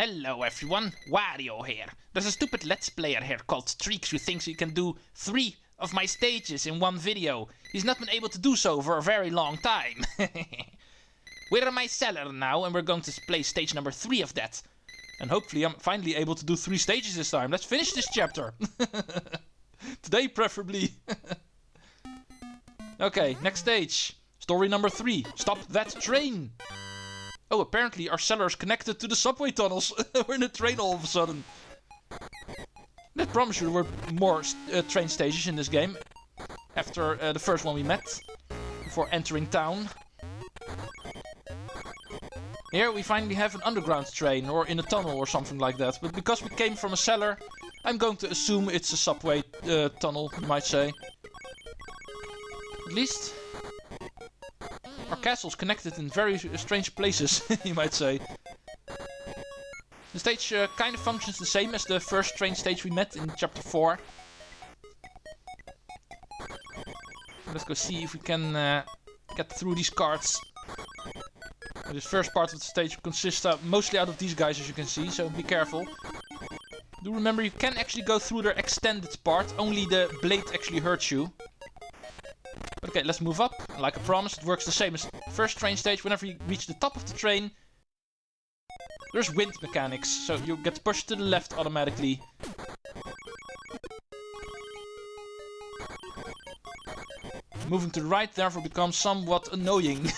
Hello everyone, Wario here. There's a stupid Let's Player here called Treecks who thinks he can do 3 of my stages in one video. He's not been able to do so for a very long time. We're in my cellar now and we're going to play stage number 3 of that. And hopefully I'm finally able to do 3 stages this time. Let's finish this chapter. Today preferably. Okay, next stage. Story number 3. Stop that train. Oh, apparently our cellar is connected to the subway tunnels. We're in a train all of a sudden. I promise you there were more train stages in this game. After the first one we met. Before entering town. Here we finally have an underground train. Or in a tunnel or something like that. But because we came from a cellar, I'm going to assume it's a subway tunnel, you might say. At least our castle's connected in very strange places, you might say. The stage kind of functions the same as the first train stage we met in chapter 4. Let's go see if we can get through these carts. This first part of the stage consists mostly out of these guys, as you can see, so be careful. Do remember you can actually go through their extended part, only the blade actually hurts you. Okay, let's move up. Like I promised, it works the same as the first train stage. Whenever you reach the top of the train, there's wind mechanics, so you get pushed to the left automatically. Moving to the right therefore becomes somewhat annoying.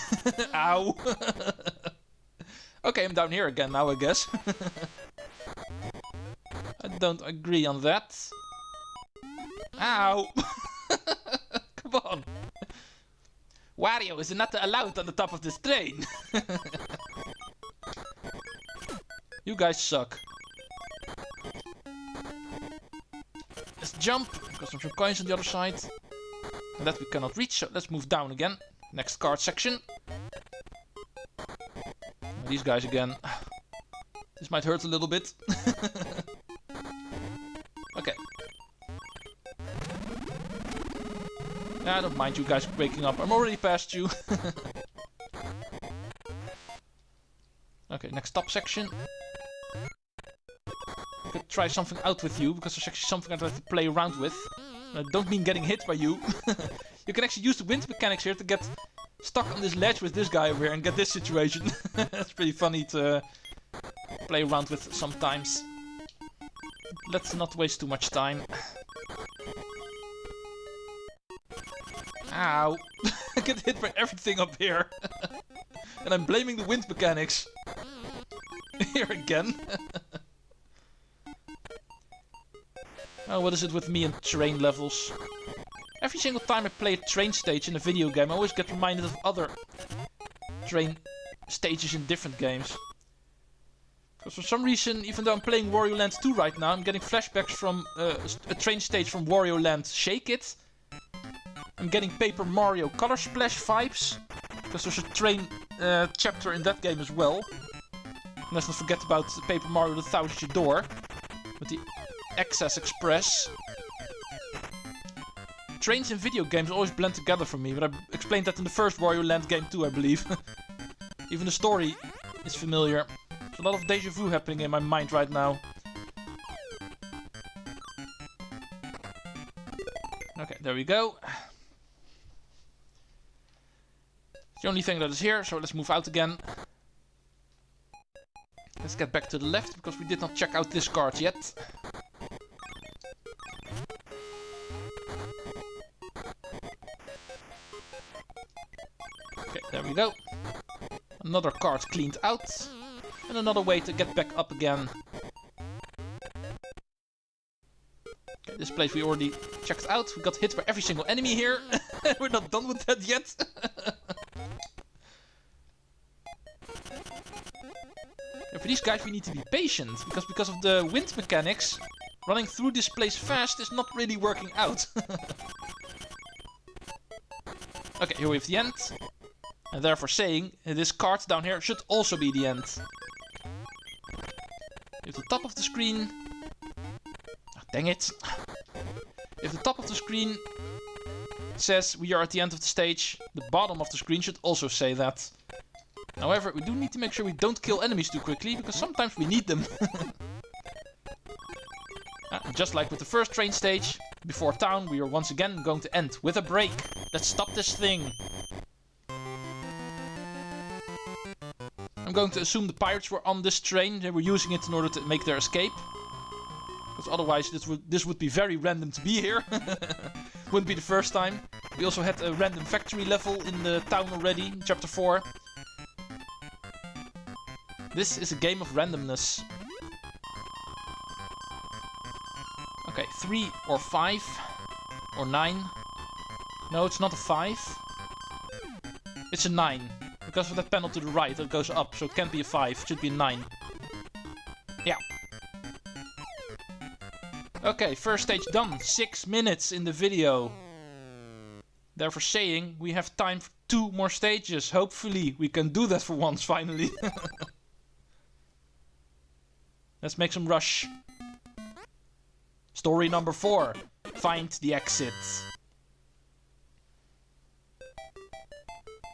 Ow! Okay, I'm down here again now, I guess. I don't agree on that. Ow! Come on! Wario is not allowed on the top of this train. You guys suck. Let's jump, because there's some coins on the other side. And that we cannot reach, so let's move down again. Next card section. These guys again. This might hurt a little bit. Okay. I don't mind you guys waking up. I'm already past you. Okay, next top section. I could try something out with you, because there's actually something I'd like to play around with. I don't mean getting hit by you. You can actually use the wind mechanics here to get stuck on this ledge with this guy over here and get this situation. That's pretty funny to play around with sometimes. Let's not waste too much time. Ow! I get hit by everything up here. And I'm blaming the wind mechanics. Here again. Oh, what is it with me and train levels? Every single time I play a train stage in a video game, I always get reminded of other train stages in different games. Because for some reason, even though I'm playing Wario Land 2 right now, I'm getting flashbacks from a train stage from Wario Land Shake It. I'm getting Paper Mario Color Splash vibes. Because there's a train chapter in that game as well. And let's not forget about Paper Mario the Thousand Door. With the Access Express. Trains in video games always blend together for me, but I explained that in the first Wario Land game too, I believe. Even the story is familiar. There's a lot of deja vu happening in my mind right now. Okay, there we go. It's the only thing that is here, so let's move out again. Let's get back to the left, because we did not check out this card yet. Okay, there we go. Another card cleaned out. And another way to get back up again. Okay, this place we already checked out. We got hit by every single enemy here. We're not done with that yet. For these guys we need to be patient, because of the wind mechanics, running through this place fast is not really working out. Okay, here we have the end. And therefore saying, this card down here should also be the end. If the top of the screen... Oh, dang it. If the top of the screen says we are at the end of the stage, the bottom of the screen should also say that. However, we do need to make sure we don't kill enemies too quickly, because sometimes we need them. Just like with the first train stage, before town, we are once again going to end with a break. Let's stop this thing. I'm going to assume the pirates were on this train. They were using it in order to make their escape. Because otherwise this would be very random to be here. Wouldn't be the first time. We also had a random factory level in the town already, in Chapter 4. This is a game of randomness. Okay, 3 or 5 or 9. No, it's not a 5. It's a 9. Because of that panel to the right, it goes up, so it can't be a 5. It should be a 9. Yeah. Okay, first stage done. 6 minutes in the video. Therefore saying, we have time for 2 more stages. Hopefully, we can do that for once, finally. Let's make some rush. Story number 4. Find the exit.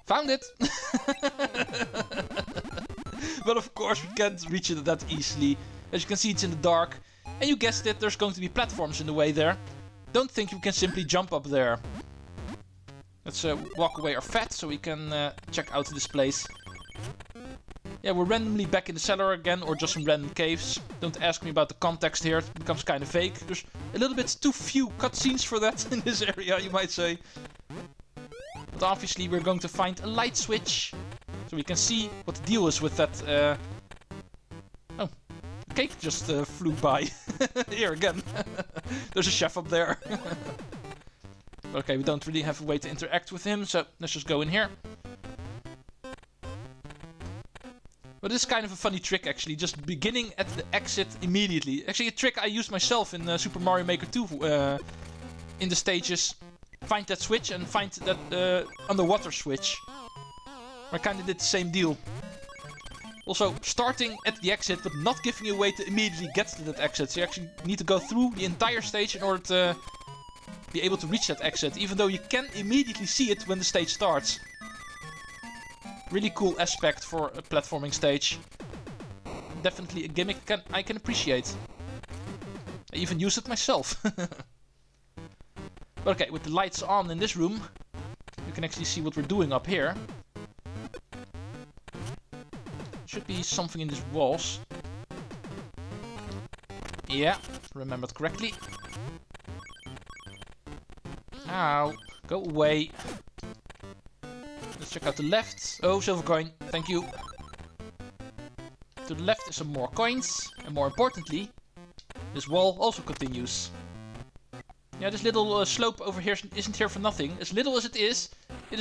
Found it! But of course we can't reach it that easily. As you can see, it's in the dark. And you guessed it, there's going to be platforms in the way there. Don't think you can simply jump up there. Let's walk away our fat so we can check out this place. Yeah, we're randomly back in the cellar again, or just some random caves. Don't ask me about the context here, it becomes kind of fake. There's a little bit too few cutscenes for that in this area, you might say. But obviously we're going to find a light switch, so we can see what the deal is with that. Oh, the cake just flew by. Here again. There's a chef up there. Okay, we don't really have a way to interact with him, so let's just go in here. But this is kind of a funny trick, actually, just beginning at the exit immediately. Actually, a trick I used myself in Super Mario Maker 2 in the stages. Find that switch and find that underwater switch. I kind of did the same deal. Also, starting at the exit, but not giving you a way to immediately get to that exit. So you actually need to go through the entire stage in order to be able to reach that exit, even though you can immediately see it when the stage starts. Really cool aspect for a platforming stage. Definitely a gimmick I can appreciate. I even use it myself. But okay, with the lights on in this room, you can actually see what we're doing up here. Should be something in these walls. Yeah, remembered correctly. Ow, go away. Let's check out the left. Oh, silver coin, thank you. To the left is some more coins. And more importantly, this wall also continues. Yeah, this little slope over here isn't here for nothing. As little as it is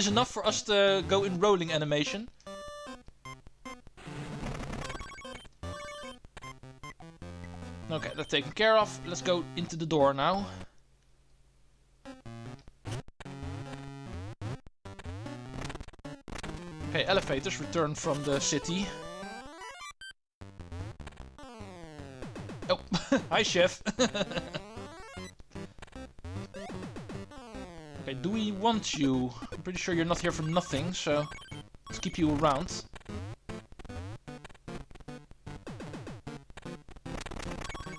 enough for us to go in rolling animation. Okay, that's taken care of. Let's go into the door now. Okay, elevators return from the city. Oh, hi chef. Okay, do we want you? I'm pretty sure you're not here for nothing, so let's keep you around.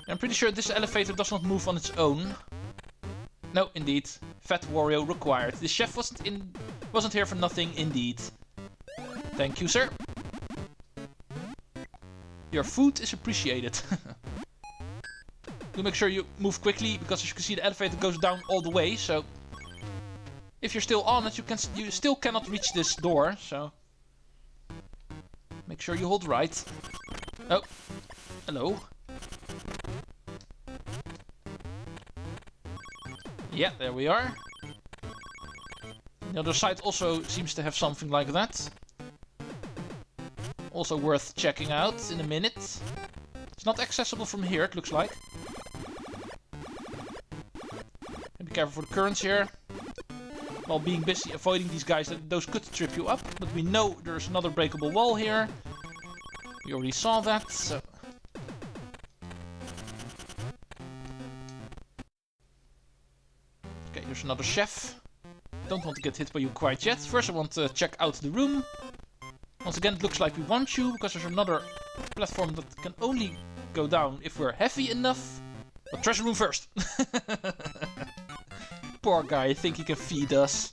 I'm pretty sure this elevator does not move on its own. No, indeed. Fat Wario required. The chef wasn't here for nothing, indeed. Thank you, sir. Your food is appreciated. Do make sure you move quickly, because as you can see, the elevator goes down all the way. So, if you're still on it, you still cannot reach this door. So, make sure you hold right. Oh, hello. Yeah, there we are. The other side also seems to have something like that. Also worth checking out in a minute. It's not accessible from here, it looks like. And be careful for the currents here. While being busy avoiding these guys, those could trip you up. But we know there's another breakable wall here. We already saw that, so... Okay, here's another chef. Don't want to get hit by you quite yet. First I want to check out the room. Once again, it looks like we want to, because there's another platform that can only go down if we're heavy enough. But treasure room first. Poor guy, I think he can feed us.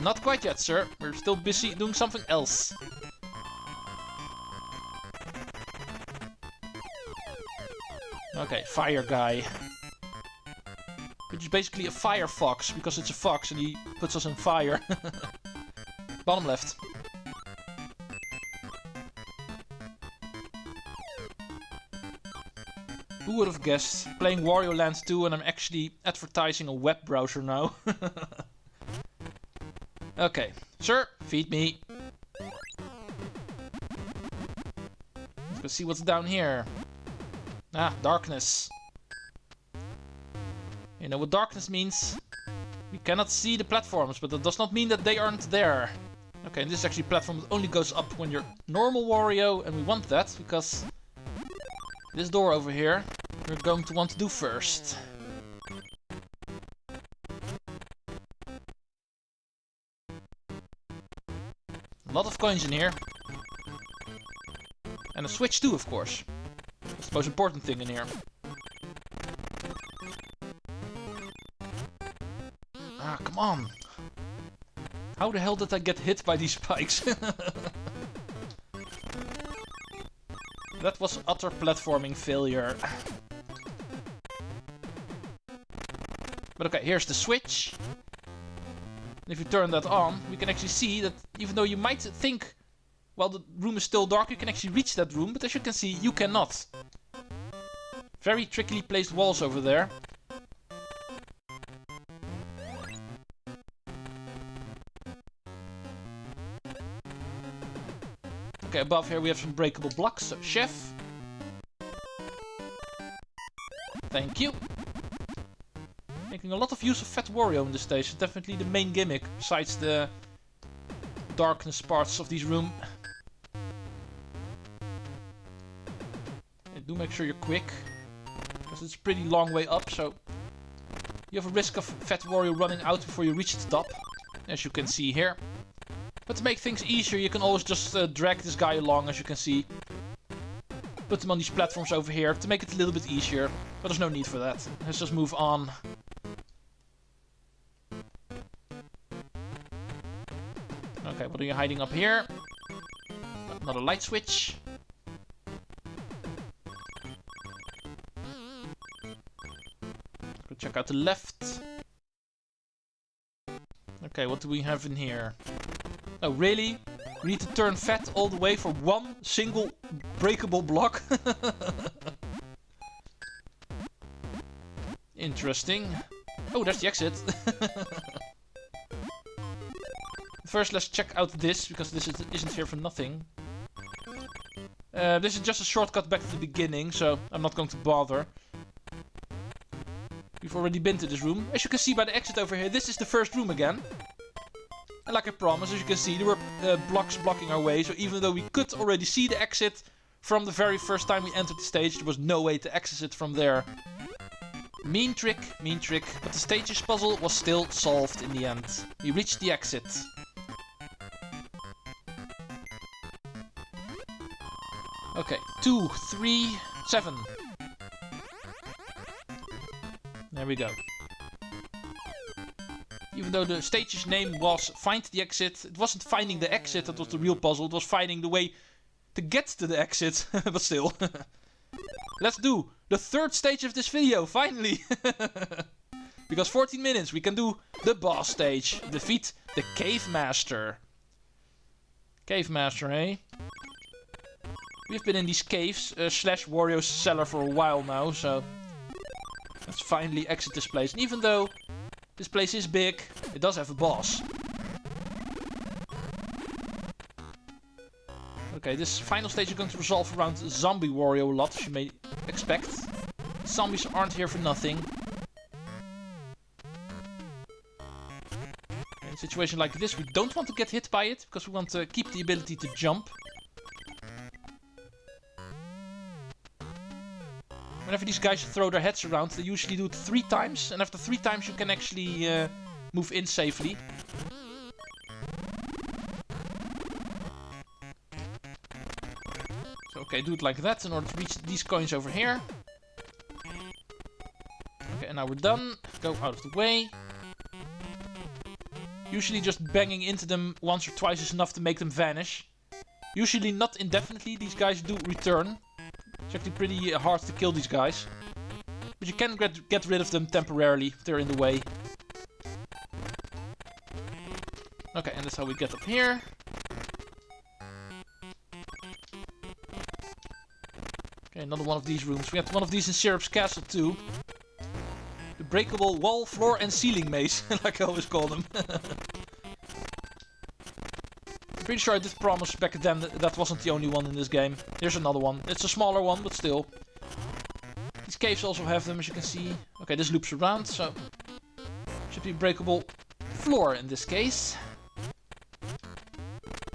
Not quite yet, sir. We're still busy doing something else. Okay, fire guy. Which is basically a fire fox, because it's a fox and he puts us on fire. Bottom left. Who would have guessed? Playing Wario Land 2 and I'm actually advertising a web browser now. Okay, sir, feed me. Let's go see what's down here. Ah, darkness. You know what darkness means? We cannot see the platforms, but that does not mean that they aren't there. Okay, and this is actually a platform that only goes up when you're normal Wario, and we want that, because this door over here, we're going to want to do first. A lot of coins in here. And a switch too, of course. That's the most important thing in here. Ah, come on. How the hell did I get hit by these spikes? That was utter platforming failure. But okay, here's the switch. And if you turn that on, we can actually see that even though you might think, well, the room is still dark, you can actually reach that room. But as you can see, you cannot. Very trickily placed walls over there. Okay, above here we have some breakable blocks. So, chef. Thank you. Making a lot of use of Fat Wario in this stage. It's definitely the main gimmick, besides the darkness parts of this room. And do make sure you're quick, because it's a pretty long way up, so you have a risk of Fat Wario running out before you reach the top, as you can see here. But to make things easier, you can always just drag this guy along, as you can see. Put him on these platforms over here to make it a little bit easier, but there's no need for that. Let's just move on. Okay, what are you hiding up here? Another light switch. Let's go check out the left. Okay, what do we have in here? Oh, really? We need to turn Fat all the way for one single breakable block? Interesting. Oh, there's the exit. First, let's check out this, because this isn't here for nothing. This is just a shortcut back to the beginning, so I'm not going to bother. We've already been to this room. As you can see by the exit over here, this is the first room again. And like I promised, as you can see, there were blocks blocking our way. So even though we could already see the exit from the very first time we entered the stage, there was no way to access it from there. Mean trick, but the stage's puzzle was still solved in the end. We reached the exit. Okay, 2, 3, 7. There we go. Even though the stage's name was Find the Exit, it wasn't finding the exit that was the real puzzle, it was finding the way to get to the exit, but still. Let's do the third stage of this video, finally! Because 14 minutes, we can do the boss stage. Defeat the Cave Master. Cave Master, eh? We've been in these caves, slash Wario's cellar for a while now, so let's finally exit this place. And even though this place is big, it does have a boss. Okay, this final stage is going to resolve around zombie Wario a lot, as you may expect. Zombies aren't here for nothing. In a situation like this, we don't want to get hit by it, because we want to keep the ability to jump. Whenever these guys throw their heads around, they usually do it 3 times, and after 3 times you can actually move in safely. Okay, do it like that in order to reach these coins over here. Okay, and now we're done. Go out of the way. Usually just banging into them once or twice is enough to make them vanish. Usually not indefinitely, these guys do return. It's actually pretty hard to kill these guys. But you can get rid of them temporarily if they're in the way. Okay, and that's how we get up here. Okay, another one of these rooms. We had one of these in Syrup's Castle too. The breakable wall, floor and ceiling maze, like I always call them. I'm pretty sure I did promise back then that that wasn't the only one in this game. Here's another one. It's a smaller one, but still. These caves also have them, as you can see. Okay, this loops around, so... should be breakable floor in this case.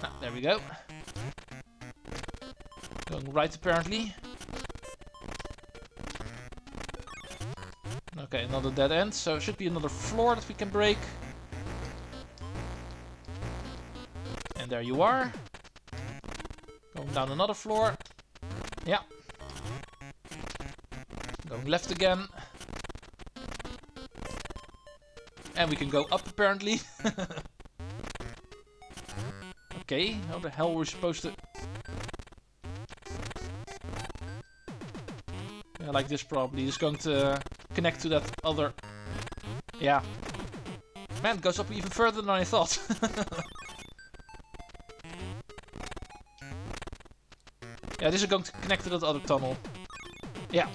Ah, there we go. Going right, apparently. Okay, another dead end, so it should be another floor that we can break. And there you are. Going down another floor. Yeah. Going left again. And we can go up, apparently. Okay, how the hell were we supposed to... yeah, like this probably. It's going to connect to that other... yeah. Man, it goes up even further than I thought. Yeah, this is going to connect to that other tunnel. Yeah.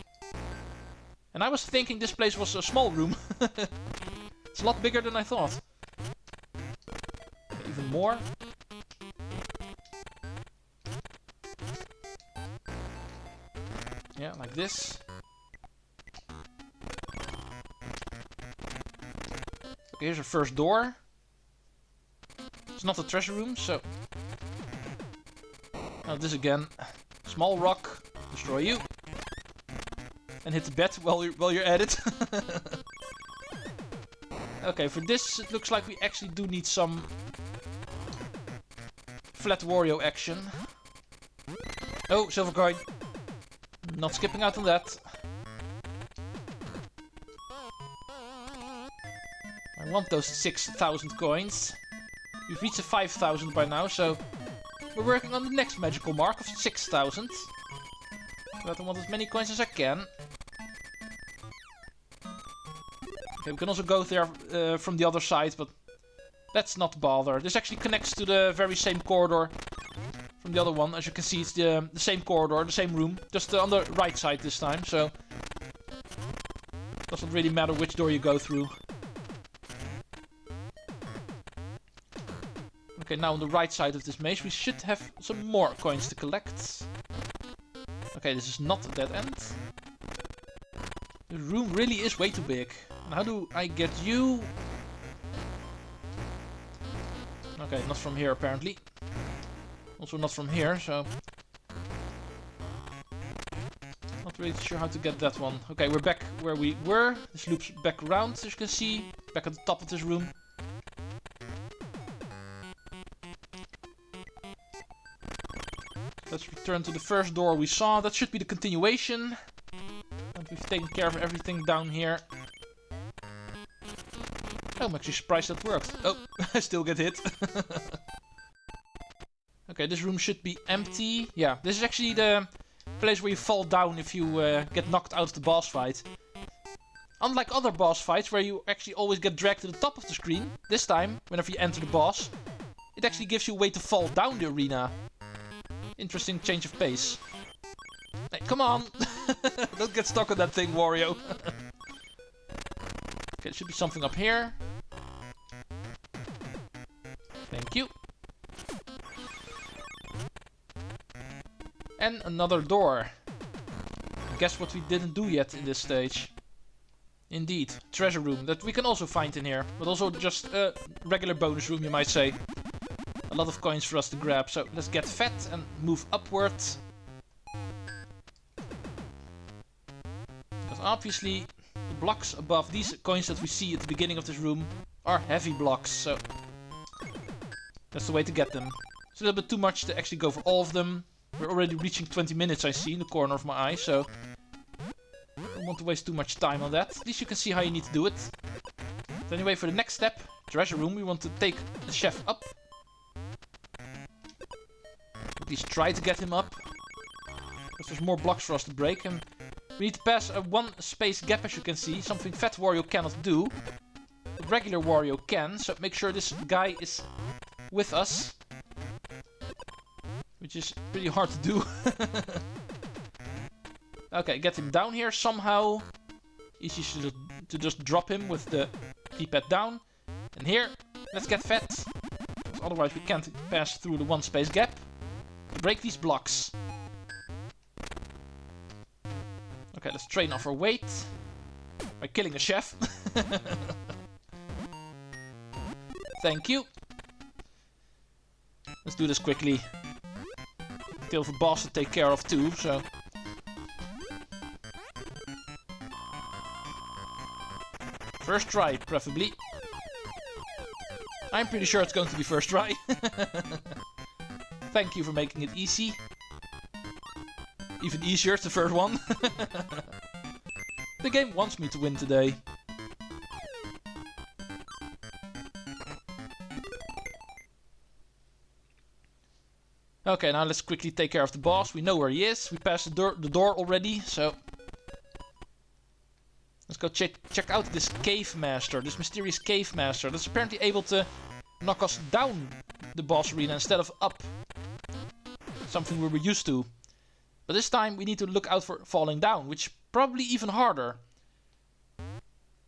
And I was thinking this place was a small room. It's a lot bigger than I thought. Okay, even more. Yeah, like this. Okay, here's our first door. It's not a treasure room, so... now this again. Small rock. Destroy you. And hit the bed while you're at it. Okay, for this it looks like we actually do need some... flat Wario action. Oh, silver coin. Not skipping out on that. I want those 6,000 coins. We've reached the 5,000 by now, so... we're working on the next magical mark of 6,000. But I want as many coins as I can. Okay, we can also go there from the other side, but... let's not bother. This actually connects to the very same corridor from the other one. As you can see, it's the same corridor, the same room. Just on the right side this time, so... doesn't really matter which door you go through. Okay, now on the right side of this maze, we should have some more coins to collect. Okay, this is not a dead end. The room really is way too big. And how do I get you? Okay, not from here apparently. Also not from here, so... not really sure how to get that one. Okay, we're back where we were. This loops back around, as you can see. Back at the top of this room. Let's return to the first door we saw. That should be the continuation. And we've taken care of everything down here. Oh, I'm actually surprised that worked. Oh, I still get hit. Okay, this room should be empty. Yeah, this is actually the place where you fall down if you get knocked out of the boss fight. Unlike other boss fights where you actually always get dragged to the top of the screen, this time, whenever you enter the boss, it actually gives you a way to fall down the arena. Interesting change of pace. Hey, come on! Don't get stuck on that thing, Wario. Okay, there should be something up here. Thank you. And another door. Guess what we didn't do yet in this stage. Indeed, treasure room that we can also find in here. But also just a regular bonus room, you might say. A lot of coins for us to grab, so let's get fat and move upward. Because obviously the blocks above these coins that we see at the beginning of this room are heavy blocks, so... that's the way to get them. It's a little bit too much to actually go for all of them. But we can also find some coins in here. But also just a regular bonus room, you might say. A lot of coins for us to grab, so let's get fat and move upward. Because obviously the blocks above these coins that we see at the beginning of this room are heavy blocks, so... that's the way to get them. It's a little bit too much to actually go for all of them. We're already reaching 20 minutes, I see, in the corner of my eye, so... I don't want to waste too much time on that. At least you can see how you need to do it. But anyway, for the next step, treasure room, we want to take the chef up. At least try to get him up. Because there's more blocks for us to break. And we need to pass a one space gap, as you can see. Something Fat Wario cannot do. But regular Wario can. So make sure this guy is with us. Which is pretty hard to do. Okay, get him down here somehow. Easy to just drop him with the D-pad down. And here, let's get Fat. Because otherwise we can't pass through the one space gap. Break these blocks. Okay, let's train off our weight. By killing a chef. Thank you. Let's do this quickly. Still have a boss to take care of too, so... First try, preferably. I'm pretty sure it's going to be first try. Thank you for making it easy. Even easier, it's the first one. The game wants me to win today. Okay, now let's quickly take care of the boss. We know where he is. We passed the door already, so... Let's go check out this cave master, this mysterious cave master. That's apparently able to knock us down the boss arena instead of up. Something we were used to. But this time we need to look out for falling down, which is probably even harder.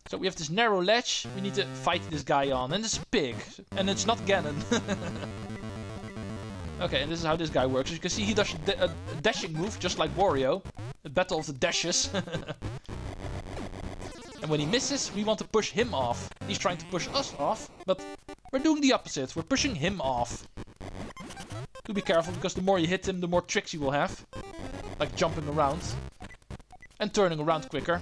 So we have this narrow ledge, we need to fight this guy on. And it's a pig, and it's not Ganon. Okay, and this is how this guy works. As you can see, he does a dashing move, just like Wario. A battle of the dashes. And when he misses, we want to push him off. He's trying to push us off, but we're doing the opposite. We're pushing him off. Do be careful, because the more you hit him, the more tricks he will have. Like jumping around. And turning around quicker.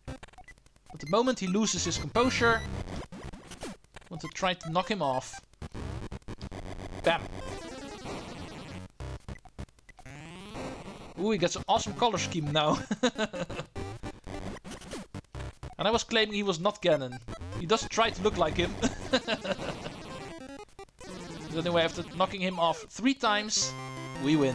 At the moment he loses his composure, I want to try to knock him off. Bam. Ooh, he gets an awesome color scheme now. And I was claiming he was not Ganon. He does try to look like him. But anyway, after knocking him off 3 times, we win.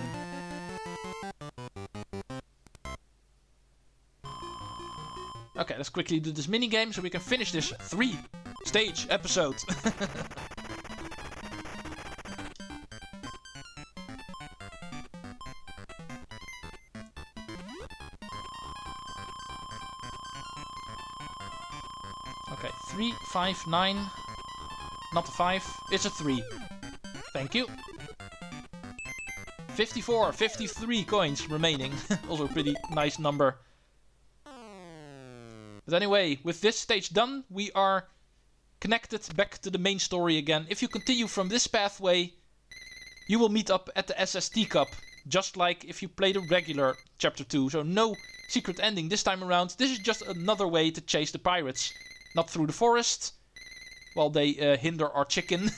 Okay, let's quickly do this minigame so we can finish this 3-stage episode. Okay, 3, 5, 9. Not a 5, it's a 3. Thank you. 54, 53 coins remaining. Also a pretty nice number. But anyway, with this stage done, we are connected back to the main story again. If you continue from this pathway, you will meet up at the SST Cup. Just like if you play the regular Chapter 2. So no secret ending this time around. This is just another way to chase the pirates. Not through the forest, while they hinder our chicken.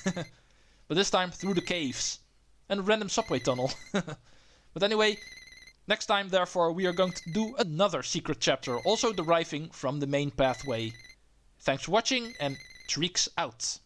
But this time through the caves. And a random subway tunnel. But anyway, next time therefore we are going to do another secret chapter. Also deriving from the main pathway. Thanks for watching and Treecks out.